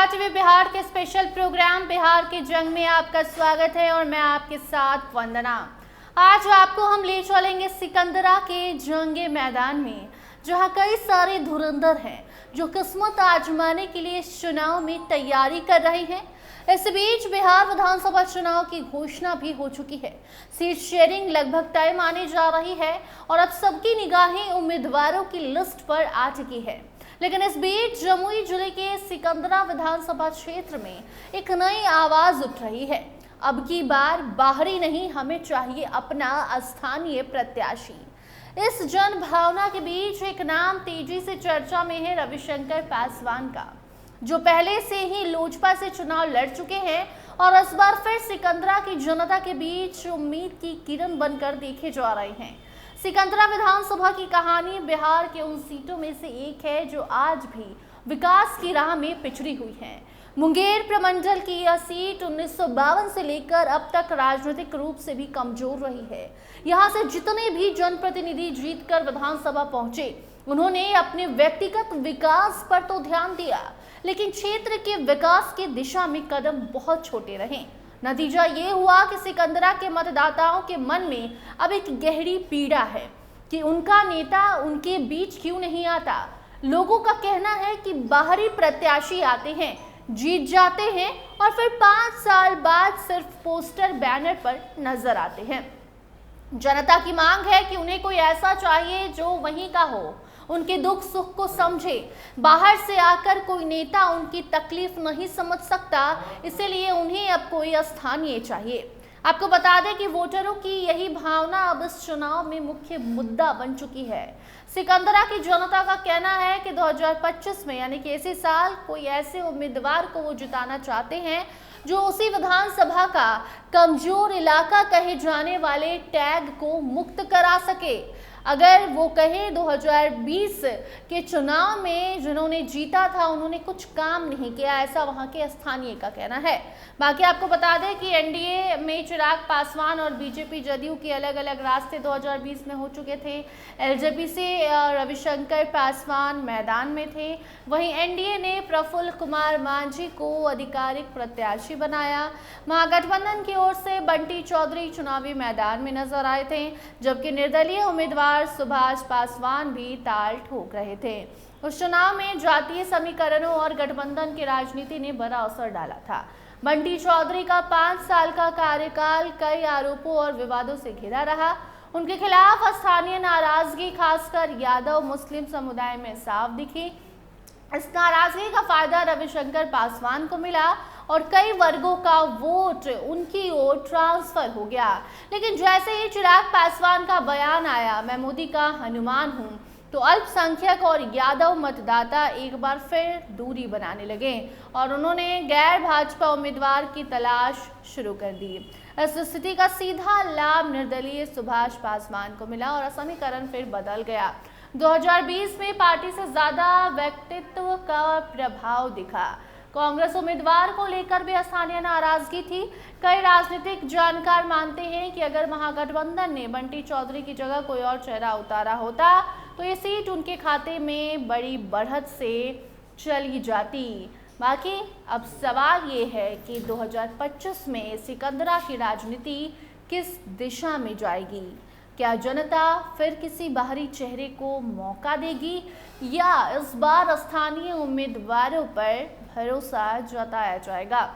Star TV Bihar के special programme Bihar की जंग में आपका स्वागत है और मैं आपके साथ वंदना। आज आपको हम ले चलेंगे सिकंदरा के जंगे मैदान में, जहां कई सारे धुरंधर हैं जो किस्मत आजमाने के लिए इस चुनाव में तैयारी कर रहे हैं। इस बीच बिहार विधानसभा चुनाव की घोषणा भी हो चुकी है। सीट शेयरिंग लगभग तय मानी जा रही है और अब सबकी निगाहें उम्मीदवारों की लिस्ट पर आ चुकी है। लेकिन इस बीच जमुई जिले के सिकंदरा विधानसभा क्षेत्र में एक नई आवाज उठ रही है। अब की बार बाहरी नहीं, हमें चाहिए अपना स्थानीय प्रत्याशी। इस जन भावना के बीच एक नाम तेजी से चर्चा में है, रविशंकर पासवान का, जो पहले से ही लोजपा से चुनाव लड़ चुके हैं और इस बार फिर सिकंदरा की जनता के बीच उम्मीद की किरण बनकर देखे जा रहे हैं। सिकंदरा विधानसभा की कहानी बिहार के उन सीटों में से एक है जो आज भी विकास की राह में पिछड़ी हुई है। मुंगेर प्रमंडल की यह सीट 1952 से लेकर अब तक राजनीतिक रूप से भी कमजोर रही है। यहाँ से जितने भी जनप्रतिनिधि जीतकर विधानसभा पहुंचे, उन्होंने अपने व्यक्तिगत विकास पर तो ध्यान दिया, लेकिन क्षेत्र के विकास की दिशा में कदम बहुत छोटे रहे। नतीजा ये हुआ कि सिकंदरा के मतदाताओं के मन में अब एक गहरी पीड़ा है कि उनका नेता उनके बीच क्यों नहीं आता। लोगों का कहना है कि बाहरी प्रत्याशी आते हैं, जीत जाते हैं और फिर 5 साल बाद सिर्फ पोस्टर बैनर पर नजर आते हैं। जनता की मांग है कि उन्हें कोई ऐसा चाहिए जो वहीं का हो, उनके दुख सुख को समझे। बाहर से आकर कोई नेता उनकी तकलीफ नहीं समझ सकता, इसलिए उन्हें अब कोई स्थानीय चाहिए। आपको बता दें कि वोटरों की यही भावना अब इस चुनाव में मुख्य मुद्दा बन चुकी है। सिकंदरा की जनता का कहना है कि 2025 में, यानी कि इसी साल, कोई ऐसे उम्मीदवार को वो जिताना चाहते हैं जो उसी विधानसभा का कमजोर इलाका कहे जाने वाले टैग को मुक्त करा सके। अगर वो कहे 2020 के चुनाव में जिन्होंने जीता था उन्होंने कुछ काम नहीं किया, ऐसा वहां के स्थानीय का कहना है। बाकी आपको बता दें कि एनडीए में चिराग पासवान और बीजेपी जदयू के अलग अलग रास्ते 2020 में हो चुके थे। एलजेपी से रविशंकर पासवान मैदान में थे, वहीं एनडीए ने प्रफुल्ल कुमार मांझी को आधिकारिक प्रत्याशी बनाया। महागठबंधन की ओर से बंटी चौधरी चुनावी मैदान में नजर आए थे, जबकि निर्दलीय उम्मीदवार सुभाष पासवान भी ताल ठोक रहे थे। उस चुनाव में जातीय समीकरणों और गठबंधन की राजनीति ने बड़ा असर डाला था। बंटी चौधरी का 5 साल का कार्यकाल कई आरोपों और विवादों से घिरा रहा। उनके खिलाफ स्थानीय नाराजगी खासकर यादव मुस्लिम समुदाय में साफ दिखी। इस नाराजगी का फायदा रविशंकर पासवान को मिला और कई वर्गों का वोट उनकी ओर ट्रांसफर हो गया। लेकिन जैसे ही चिराग पासवान का बयान आया, मैं मोदी का हनुमान हूं, तो अल्पसंख्यक और यादव मतदाता एक बार फिर दूरी बनाने लगे और उन्होंने गैर भाजपा उम्मीदवार की तलाश शुरू कर दी। इस स्थिति का सीधा लाभ निर्दलीय सुभाष पासवान को मिला और समीकरण फिर बदल गया। 2020 में पार्टी से ज्यादा व्यक्तित्व का प्रभाव दिखा। कांग्रेस उम्मीदवार को लेकर भी स्थानीय नाराजगी थी। कई राजनीतिक जानकार मानते हैं कि अगर महागठबंधन ने बंटी चौधरी की जगह कोई और चेहरा उतारा होता तो ये सीट उनके खाते में बड़ी बढ़त से चली जाती। बाकी अब सवाल ये है कि 2025 में सिकंदरा की राजनीति किस दिशा में जाएगी। क्या जनता फिर किसी बाहरी चेहरे को मौका देगी या इस बार स्थानीय उम्मीदवारों पर भरोसा जताया जाएगा।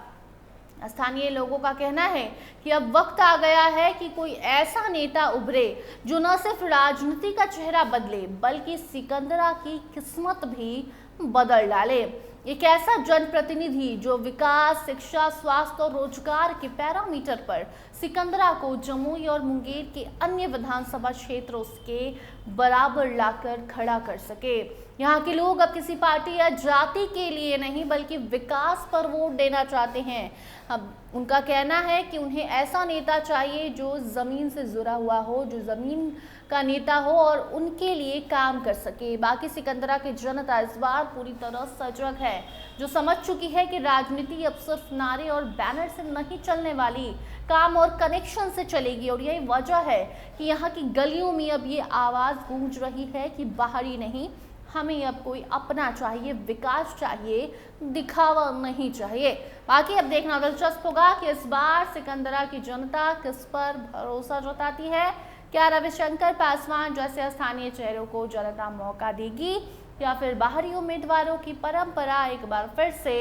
स्थानीय लोगों का कहना है कि अब वक्त आ गया है कि कोई ऐसा नेता उभरे जो न सिर्फ राजनीति का चेहरा बदले बल्कि सिकंदरा की किस्मत भी बदल डाले। एक ऐसा जनप्रतिनिधि जो विकास, शिक्षा, स्वास्थ्य और रोजगार के पैरामीटर पर सिकंदरा को जमुई और मुंगेर के अन्य विधानसभा क्षेत्रों के बराबर लाकर खड़ा कर सके। यहाँ के लोग अब किसी पार्टी या जाति के लिए नहीं बल्कि विकास पर वोट देना चाहते हैं। अब उनका कहना है कि उन्हें ऐसा नेता चाहिए जो जमीन से जुड़ा हुआ हो, जो जमीन का नेता हो और उनके लिए काम कर सके। बाकी सिकंदरा की जनता इस बार पूरी तरह सजग है, जो समझ चुकी है कि राजनीति अब सिर्फ नारे और बैनर से नहीं चलने वाली, काम और कनेक्शन से चलेगी। और यही वजह है कि यहाँ की गलियों में अब ये आवाज गूंज रही है कि बाहरी नहीं, हमें अब कोई अपना चाहिए, विकास चाहिए, दिखावा नहीं चाहिए। बाकी अब देखना दिलचस्प होगा कि इस बार सिकंदरा की जनता किस पर भरोसा जताती है। क्या रविशंकर पासवान जैसे स्थानीय चेहरों को जनता मौका देगी या फिर बाहरी उम्मीदवारों की परंपरा एक बार फिर से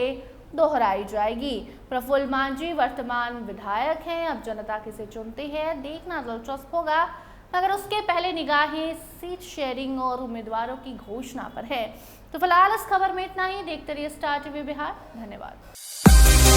दोहराई जाएगी। प्रफुल्ल मांझी वर्तमान विधायक हैं, अब जनता किसे चुनती है देखना दिलचस्प होगा। मगर उसके पहले निगाहें सीट शेयरिंग और उम्मीदवारों की घोषणा पर है। तो फिलहाल इस खबर में इतना ही। देखते रहिए स्टार टीवी बिहार। धन्यवाद।